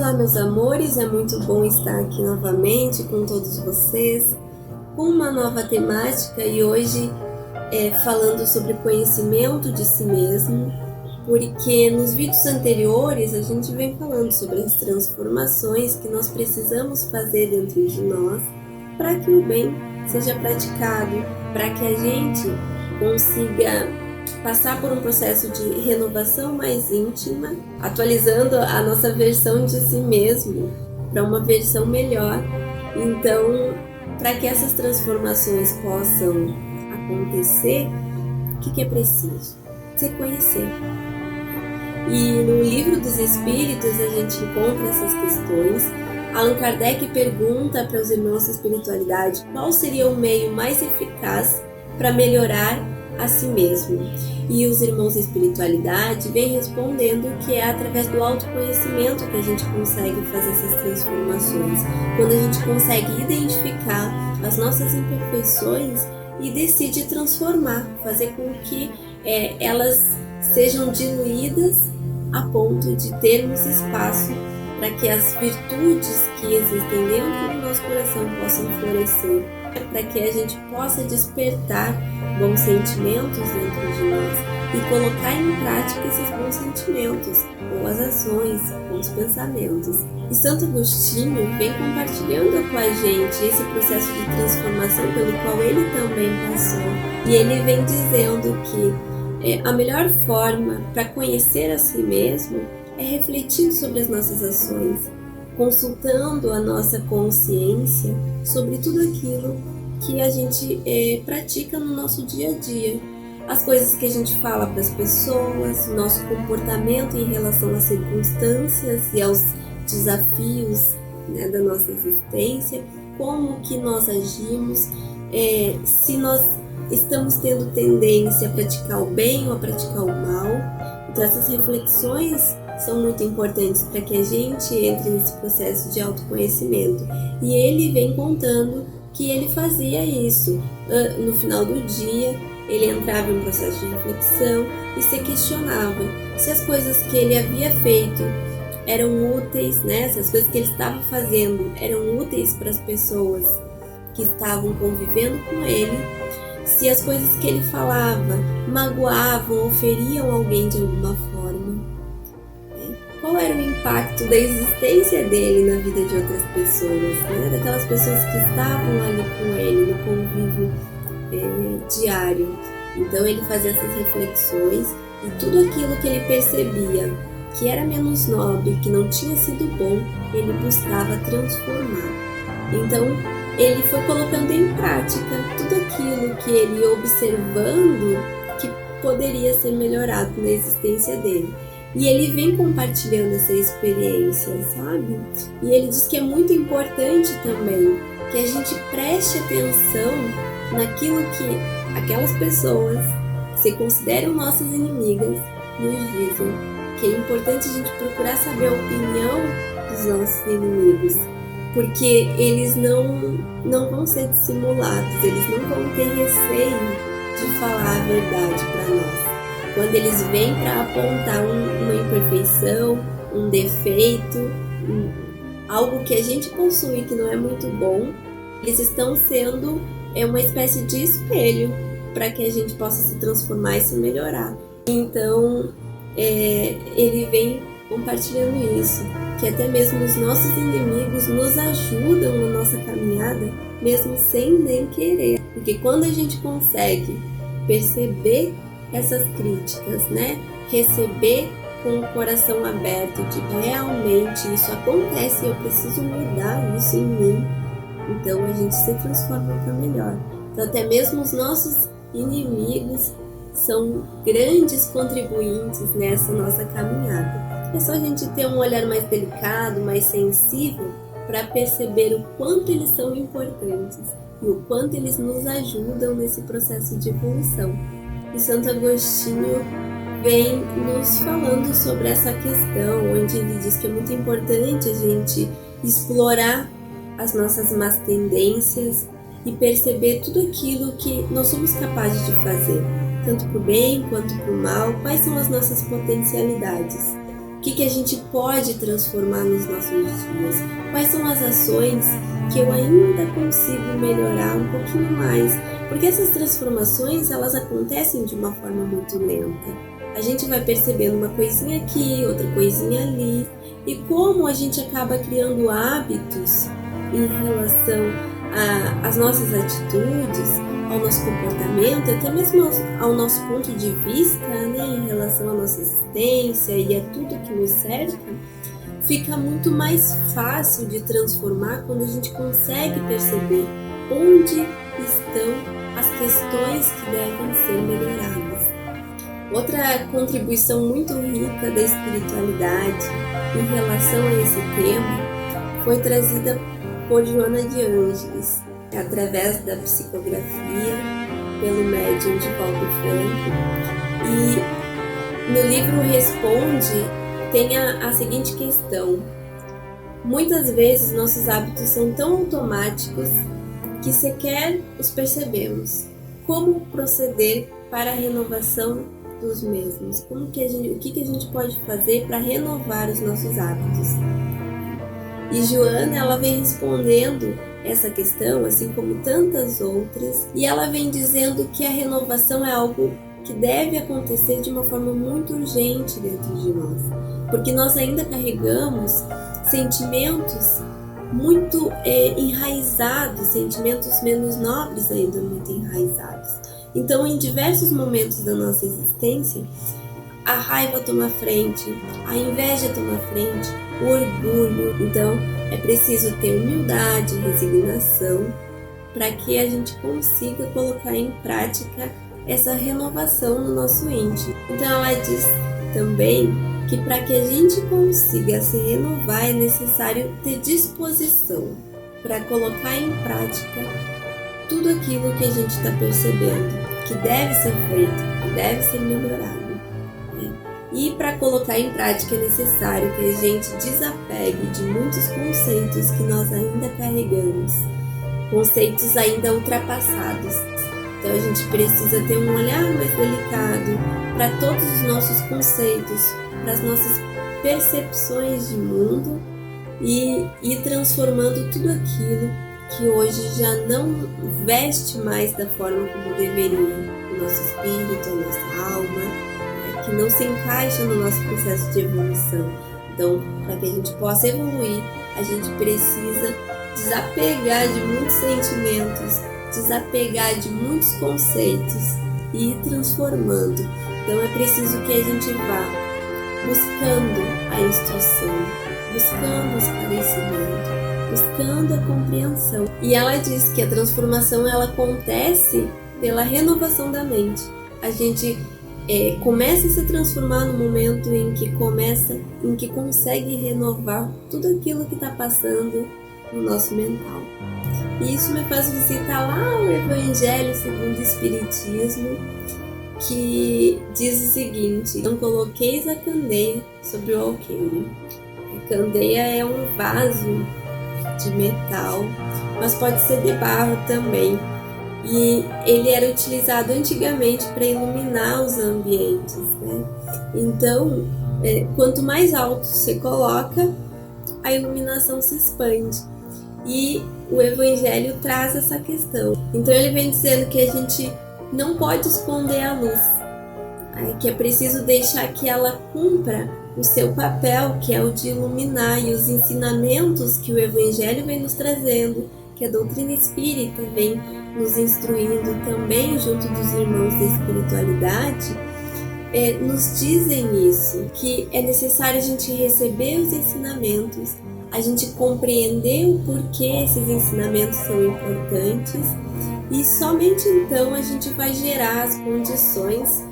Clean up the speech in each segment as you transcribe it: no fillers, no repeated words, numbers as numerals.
Olá, meus amores, é muito bom estar aqui novamente com todos vocês com uma nova temática e hoje falando sobre conhecimento de si mesmo, porque nos vídeos anteriores a gente vem falando sobre as transformações que nós precisamos fazer dentro de nós para que o bem seja praticado, para que a gente consiga passar por um processo de renovação mais íntima, atualizando a nossa versão de si mesmo para uma versão melhor. Então, para que essas transformações possam acontecer, o que é preciso? Se conhecer. E no Livro dos Espíritos a gente encontra essas questões. Allan Kardec pergunta para os irmãos da espiritualidade qual seria o meio mais eficaz para melhorar a si mesmo. E os irmãos da espiritualidade vêm respondendo que é através do autoconhecimento que a gente consegue fazer essas transformações. Quando a gente consegue identificar as nossas imperfeições e decide transformar, fazer com que elas sejam diluídas a ponto de termos espaço para que as virtudes que existem dentro do nosso coração possam florescer, para que a gente possa despertar bons sentimentos dentro de nós e colocar em prática esses bons sentimentos, boas ações, bons pensamentos. E Santo Agostinho vem compartilhando com a gente esse processo de transformação pelo qual ele também passou. E ele vem dizendo que a melhor forma para conhecer a si mesmo é refletindo sobre as nossas ações, consultando a nossa consciência sobre tudo aquilo que a gente pratica no nosso dia a dia. As coisas que a gente fala para as pessoas, nosso comportamento em relação às circunstâncias e aos desafios, né, da nossa existência, como que nós agimos, se nós estamos tendo tendência a praticar o bem ou a praticar o mal. Então essas reflexões são muito importantes para que a gente entre nesse processo de autoconhecimento. E ele vem contando que ele fazia isso. No final do dia, ele entrava em um processo de reflexão e se questionava se as coisas que ele havia feito eram úteis, né? Se as coisas que ele estava fazendo eram úteis para as pessoas que estavam convivendo com ele, se as coisas que ele falava magoavam ou feriam alguém de alguma forma. Qual era o impacto da existência dele na vida de outras pessoas, né? Daquelas pessoas que estavam ali com ele, no convívio diário. Então ele fazia essas reflexões e tudo aquilo que ele percebia que era menos nobre, que não tinha sido bom, ele buscava transformar. Então ele foi colocando em prática tudo aquilo que ele observando que poderia ser melhorado na existência dele. E ele vem compartilhando essa experiência, sabe? E ele diz que é muito importante também que a gente preste atenção naquilo que aquelas pessoas que se consideram nossas inimigas nos dizem. Que é importante a gente procurar saber a opinião dos nossos inimigos, porque eles não vão ser dissimulados, eles não vão ter receio de falar a verdade para nós. Quando eles vêm para apontar uma imperfeição, um defeito, algo que a gente possui que não é muito bom, eles estão sendo uma espécie de espelho para que a gente possa se transformar e se melhorar. Então, ele vem compartilhando isso, que até mesmo os nossos inimigos nos ajudam na nossa caminhada, mesmo sem nem querer. Porque quando a gente consegue perceber essas críticas, né? Receber com o coração aberto de realmente isso acontece e eu preciso mudar isso em mim. Então a gente se transforma para melhor. Então até mesmo os nossos inimigos são grandes contribuintes nessa nossa caminhada. É só a gente ter um olhar mais delicado, mais sensível para perceber o quanto eles são importantes e o quanto eles nos ajudam nesse processo de evolução. E Santo Agostinho vem nos falando sobre essa questão, onde ele diz que é muito importante a gente explorar as nossas más tendências e perceber tudo aquilo que nós somos capazes de fazer, tanto para o bem quanto para o mal, quais são as nossas potencialidades. que a gente pode transformar nos nossos dias, quais são as ações que eu ainda consigo melhorar um pouquinho mais, porque essas transformações elas acontecem de uma forma muito lenta. A gente vai percebendo uma coisinha aqui, outra coisinha ali, e como a gente acaba criando hábitos em relação às nossas atitudes, ao nosso comportamento, até mesmo ao nosso ponto de vista, né, em relação à nossa existência e a tudo que nos cerca, fica muito mais fácil de transformar quando a gente consegue perceber onde estão as questões que devem ser melhoradas. Outra contribuição muito rica da espiritualidade em relação a esse tema foi trazida por Joana de Ângeles, através da psicografia pelo médium Divaldo Franco. E no livro Responde tem a seguinte questão: muitas vezes nossos hábitos são tão automáticos que sequer os percebemos. Como proceder para a renovação dos mesmos? O que a gente pode fazer para renovar os nossos hábitos? E Joana, ela vem respondendo essa questão, assim como tantas outras, e ela vem dizendo que a renovação é algo que deve acontecer de uma forma muito urgente dentro de nós, porque nós ainda carregamos sentimentos muito enraizados, sentimentos menos nobres ainda muito enraizados. Então, em diversos momentos da nossa existência, a raiva toma frente, a inveja toma frente, o orgulho. Então, é preciso ter humildade, resignação, para que a gente consiga colocar em prática essa renovação no nosso íntimo. Então, ela diz também que para que a gente consiga se renovar é necessário ter disposição para colocar em prática tudo aquilo que a gente está percebendo, que deve ser feito, que deve ser melhorado. E para colocar em prática é necessário que a gente desapegue de muitos conceitos que nós ainda carregamos, conceitos ainda ultrapassados. Então a gente precisa ter um olhar mais delicado para todos os nossos conceitos, para as nossas percepções de mundo e ir transformando tudo aquilo que hoje já não veste mais da forma como deveria o nosso espírito, a nossa alma, que não se encaixa no nosso processo de evolução. Então, para que a gente possa evoluir, a gente precisa desapegar de muitos sentimentos, desapegar de muitos conceitos e ir transformando. Então, é preciso que a gente vá buscando a instrução, buscando o esclarecimento, buscando a compreensão. E ela diz que a transformação ela acontece pela renovação da mente. A gente começa a se transformar no momento em que consegue renovar tudo aquilo que está passando no nosso mental. E isso me faz visitar lá o Evangelho segundo o Espiritismo, que diz o seguinte: não coloqueis a candeia sobre o alqueire. A candeia é um vaso de metal, mas pode ser de barro também. E ele era utilizado antigamente para iluminar os ambientes, né? Então, quanto mais alto você coloca, a iluminação se expande. E o Evangelho traz essa questão. Então ele vem dizendo que a gente não pode esconder a luz, que é preciso deixar que ela cumpra o seu papel, que é o de iluminar, e os ensinamentos que o Evangelho vem nos trazendo, que a doutrina espírita vem nos instruindo também junto dos irmãos da espiritualidade, nos dizem isso, que é necessário a gente receber os ensinamentos, a gente compreender o porquê esses ensinamentos são importantes, e somente então a gente vai gerar as condições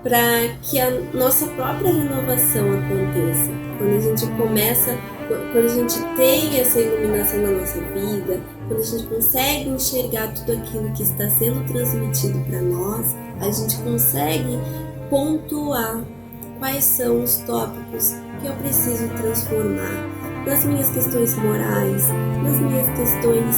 para que a nossa própria renovação aconteça. Quando a gente tem essa iluminação na nossa vida, quando a gente consegue enxergar tudo aquilo que está sendo transmitido para nós, a gente consegue pontuar quais são os tópicos que eu preciso transformar nas minhas questões morais, nas minhas questões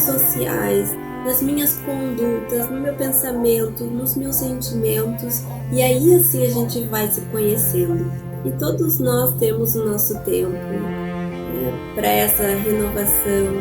sociais, nas minhas condutas, no meu pensamento, nos meus sentimentos, e aí assim a gente vai se conhecendo. E todos nós temos o nosso tempo, né, para essa renovação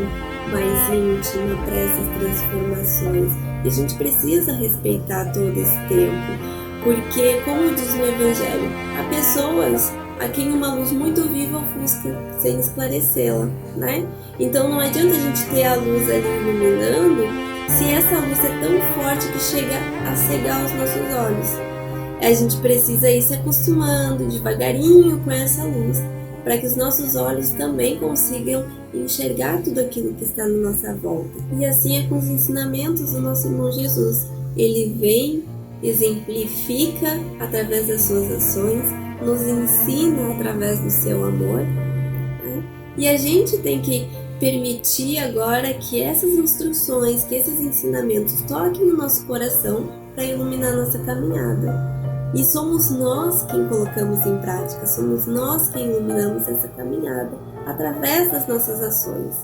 mais íntima, para essas transformações. E a gente precisa respeitar todo esse tempo, porque, como diz no Evangelho, há pessoas a quem uma luz muito viva ofusca sem esclarecê-la, né? Então não adianta a gente ter a luz ali iluminando se essa luz é tão forte que chega a cegar os nossos olhos. A gente precisa ir se acostumando devagarinho com essa luz, para que os nossos olhos também consigam enxergar tudo aquilo que está na nossa volta. E assim é com os ensinamentos do nosso irmão Jesus. Ele vem, exemplifica através das suas ações, nos ensina através do seu amor, né? E a gente tem que permitir agora que essas instruções, que esses ensinamentos toquem no nosso coração para iluminar nossa caminhada. E somos nós quem colocamos em prática, somos nós quem iluminamos essa caminhada através das nossas ações,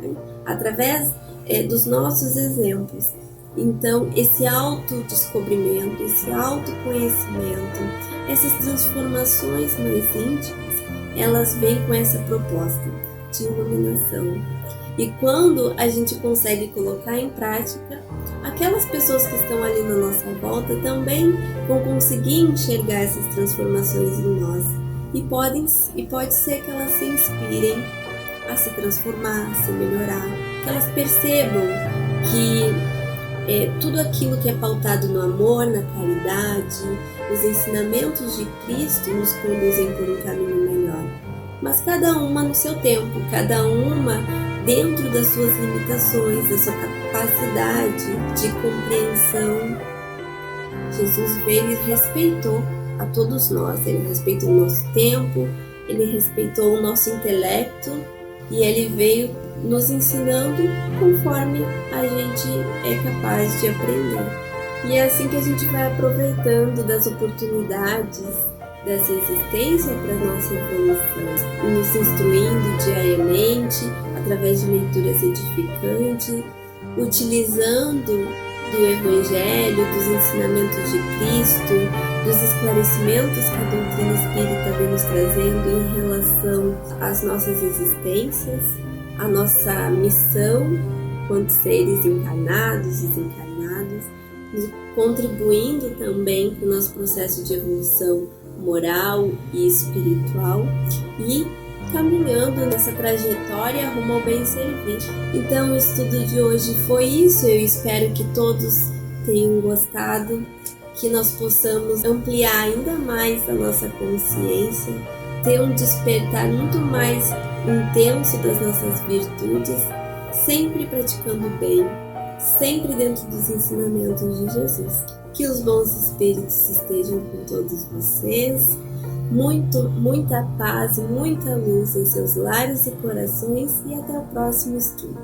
né? Através dos nossos exemplos. Então, esse autodescobrimento, esse autoconhecimento, essas transformações mais íntimas, elas vêm com essa proposta de iluminação. E quando a gente consegue colocar em prática, aquelas pessoas que estão ali na nossa volta também vão conseguir enxergar essas transformações em nós. E pode ser que elas se inspirem a se transformar, a se melhorar, que elas percebam que tudo aquilo que é pautado no amor, na caridade, os ensinamentos de Cristo nos conduzem por um caminho melhor. Mas cada uma no seu tempo, cada uma dentro das suas limitações, da sua capacidade de compreensão. Jesus veio e respeitou a todos nós, ele respeitou o nosso tempo, ele respeitou o nosso intelecto e ele veio nos ensinando conforme a gente é capaz de aprender. E é assim que a gente vai aproveitando das oportunidades dessa existência para a nossa evolução, e nos instruindo diariamente através de leituras edificantes, utilizando do Evangelho, dos ensinamentos de Cristo, dos esclarecimentos que a doutrina espírita vem nos trazendo em relação às nossas existências, a nossa missão quanto seres encarnados e desencarnados, contribuindo também para o nosso processo de evolução moral e espiritual e caminhando nessa trajetória rumo ao bem servir. Então o estudo de hoje foi isso, eu espero que todos tenham gostado, que nós possamos ampliar ainda mais a nossa consciência, ter um despertar muito mais intenso das nossas virtudes, sempre praticando o bem, sempre dentro dos ensinamentos de Jesus. Que os bons espíritos estejam com todos vocês, muita paz e muita luz em seus lares e corações, e até o próximo estudo.